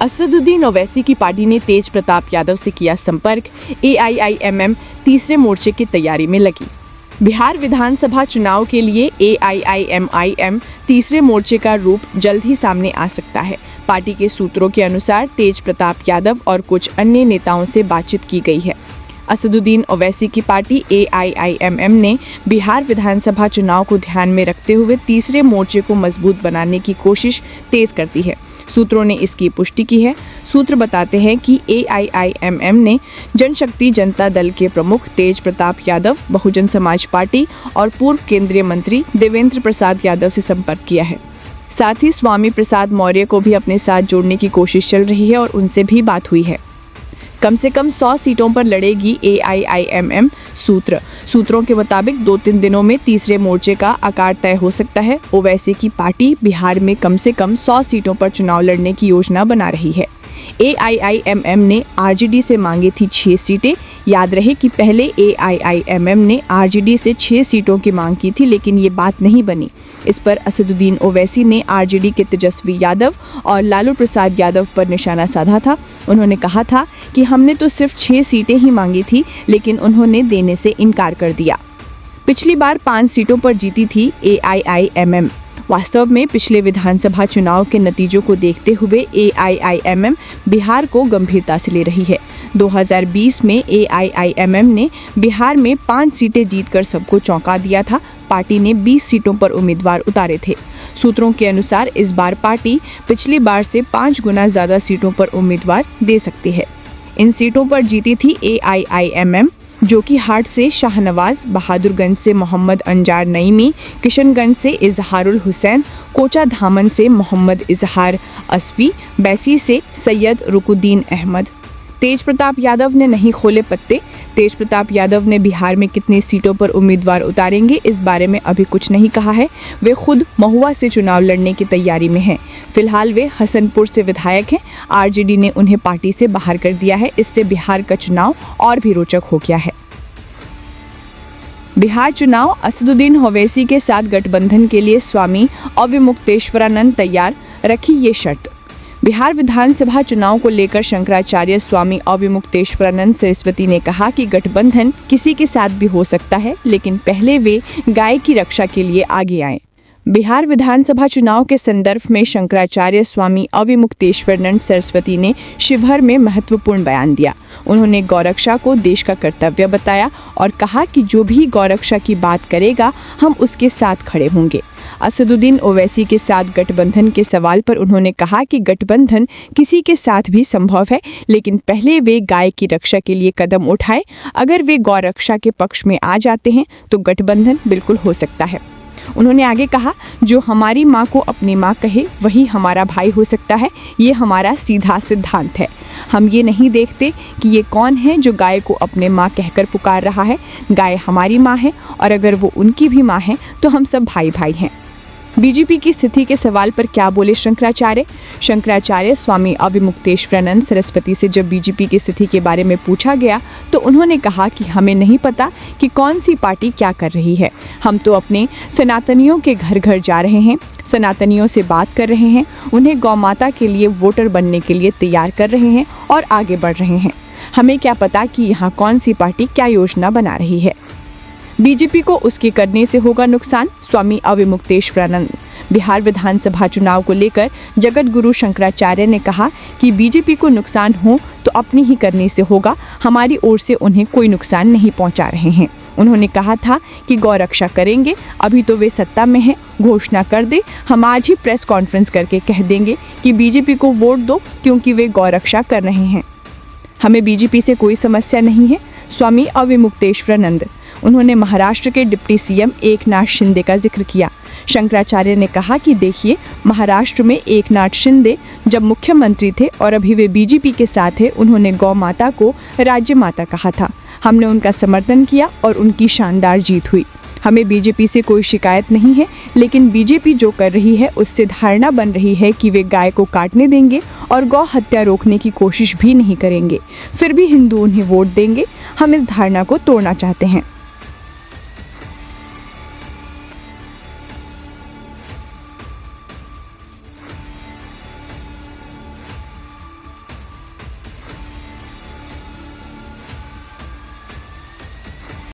असदुद्दीन ओवैसी की पार्टी ने तेज प्रताप यादव से किया संपर्क। AIIMM तीसरे मोर्चे की तैयारी में लगी। बिहार विधानसभा चुनाव के लिए AIIMIM तीसरे मोर्चे का रूप जल्द ही सामने आ सकता है। पार्टी के सूत्रों के अनुसार तेज प्रताप यादव और कुछ अन्य नेताओं से बातचीत की गई है। असदुद्दीन ओवैसी की पार्टी AIIMM ने बिहार विधानसभा चुनाव को ध्यान में रखते हुए तीसरे मोर्चे को मजबूत बनाने की कोशिश तेज कर दी है। सूत्रों ने इसकी पुष्टि की है। सूत्र बताते हैं कि AIIMM ने जनशक्ति जनता दल के प्रमुख तेज प्रताप यादव, बहुजन समाज पार्टी और पूर्व केंद्रीय मंत्री देवेंद्र प्रसाद यादव से संपर्क किया है। साथ ही स्वामी प्रसाद मौर्य को भी अपने साथ जोड़ने की कोशिश चल रही है और उनसे भी बात हुई है। कम से कम 100 सीटों पर लड़ेगी AIIMM। सूत्रों के मुताबिक 2-3 दिनों में तीसरे मोर्चे का आकार तय हो सकता है। ओवैसी की पार्टी बिहार में कम से कम 100 सीटों पर चुनाव लड़ने की योजना बना रही है। AIIMM ने RJD से मांगी थी 6 सीटें। याद रहे कि पहले AIIMM ने RJD से 6 सीटों की मांग की थी, लेकिन ये बात नहीं बनी। इस पर असदुद्दीन ओवैसी ने RJD के तेजस्वी यादव और लालू प्रसाद यादव पर निशाना साधा था। उन्होंने कहा था कि हमने तो सिर्फ 6 सीटें ही मांगी थी, लेकिन उन्होंने देने से इनकार कर दिया। पिछली बार 5 सीटों पर जीती थी AIIMM। वास्तव में पिछले विधानसभा चुनाव के नतीजों को देखते हुए AIIMM बिहार को गंभीरता से ले रही है। 2020 में AIIMM ने बिहार में 5 सीटें जीतकर सबको चौंका दिया था। पार्टी ने 20 सीटों पर उम्मीदवार उतारे थे। सूत्रों के अनुसार इस बार पार्टी पिछली बार से 5 गुना ज्यादा सीटों पर उम्मीदवार दे सकती है। इन सीटों पर जीती थी AIIMM, जो कि हाट से शाहनवाज, बहादुरगंज से मोहम्मद अंजार नईमी, किशनगंज से इजहारुल हुसैन, कोचाधामन से मोहम्मद इजहार असफी, बैसी से सैयद रुकुद्दीन अहमद। तेज प्रताप यादव ने नहीं खोले पत्ते। तेज प्रताप यादव ने बिहार में कितनी सीटों पर उम्मीदवार उतारेंगे, इस बारे में अभी कुछ नहीं कहा है। वे खुद महुआ से चुनाव लड़ने की तैयारी में हैं। फिलहाल वे हसनपुर से विधायक हैं। RJD ने उन्हें पार्टी से बाहर कर दिया है। इससे बिहार का चुनाव और भी रोचक हो गया है। बिहार चुनाव, असदुद्दीन ओवैसी के साथ गठबंधन के लिए स्वामी अविमुक्तेश्वरानंद तैयार, रखी ये शर्त। बिहार विधानसभा चुनाव को लेकर शंकराचार्य स्वामी अविमुक्तेश्वरानंद सरस्वती ने कहा कि गठबंधन किसी के साथ भी हो सकता है, लेकिन पहले वे गाय की रक्षा के लिए आगे आएं। बिहार विधानसभा चुनाव के संदर्भ में शंकराचार्य स्वामी अविमुक्तेश्वरानंद सरस्वती ने शिवहर में महत्वपूर्ण बयान दिया। उन्होंने गौरक्षा को देश का कर्तव्य बताया और कहा कि जो भी गौरक्षा की बात करेगा, हम उसके साथ खड़े होंगे। असदुद्दीन ओवैसी के साथ गठबंधन के सवाल पर उन्होंने कहा कि गठबंधन किसी के साथ भी संभव है, लेकिन पहले वे गाय की रक्षा के लिए कदम उठाए। अगर वे गौरक्षा के पक्ष में आ जाते हैं तो गठबंधन बिल्कुल हो सकता है। उन्होंने आगे कहा, जो हमारी माँ को अपनी माँ कहे वही हमारा भाई हो सकता है। ये हमारा सीधा सिद्धांत है। हम ये नहीं देखते कि ये कौन है जो गाय को अपने माँ कहकर पुकार रहा है। गाय हमारी माँ है और अगर वो उनकी भी माँ है तो हम सब भाई भाई हैं। बीजेपी की स्थिति के सवाल पर क्या बोले शंकराचार्य स्वामी अविमुक्तेश्वरानंद सरस्वती से जब बीजेपी की स्थिति के बारे में पूछा गया तो उन्होंने कहा कि हमें नहीं पता कि कौन सी पार्टी क्या कर रही है। हम तो अपने सनातनियों के घर घर जा रहे हैं, सनातनियों से बात कर रहे हैं, उन्हें गौ माता के लिए वोटर बनने के लिए तैयार कर रहे हैं और आगे बढ़ रहे हैं। हमें क्या पता कि यहाँ कौन सी पार्टी क्या योजना बना रही है। बीजेपी को उसके करने से होगा नुकसान। स्वामी अविमुक्तेश्वरानंद। बिहार विधानसभा चुनाव को लेकर जगत गुरु शंकराचार्य ने कहा कि बीजेपी को नुकसान हो तो अपनी ही करने से होगा। हमारी ओर से उन्हें कोई नुकसान नहीं पहुंचा रहे हैं। उन्होंने कहा था कि गौ रक्षा करेंगे। अभी तो वे सत्ता में हैं, घोषणा कर दे। हम आज ही प्रेस कॉन्फ्रेंस करके कह देंगे कि बीजेपी को वोट दो क्योंकि वे गौ रक्षा कर रहे हैं। हमें बीजेपी से कोई समस्या नहीं है। स्वामी अविमुक्तेश्वरानंद। उन्होंने महाराष्ट्र के डिप्टी CM एकनाथ शिंदे का जिक्र किया। शंकराचार्य ने कहा कि देखिए, महाराष्ट्र में एकनाथ शिंदे जब मुख्यमंत्री थे और अभी वे बीजेपी के साथ थे, उन्होंने गौ माता को राज्य माता कहा था। हमने उनका समर्थन किया और उनकी शानदार जीत हुई। हमें बीजेपी से कोई शिकायत नहीं है, लेकिन बीजेपी जो कर रही है उससे धारणा बन रही है कि वे गाय को काटने देंगे और गौ हत्या रोकने की कोशिश भी नहीं करेंगे। फिर भी हिंदू उन्हें वोट देंगे। हम इस धारणा को तोड़ना चाहते हैं।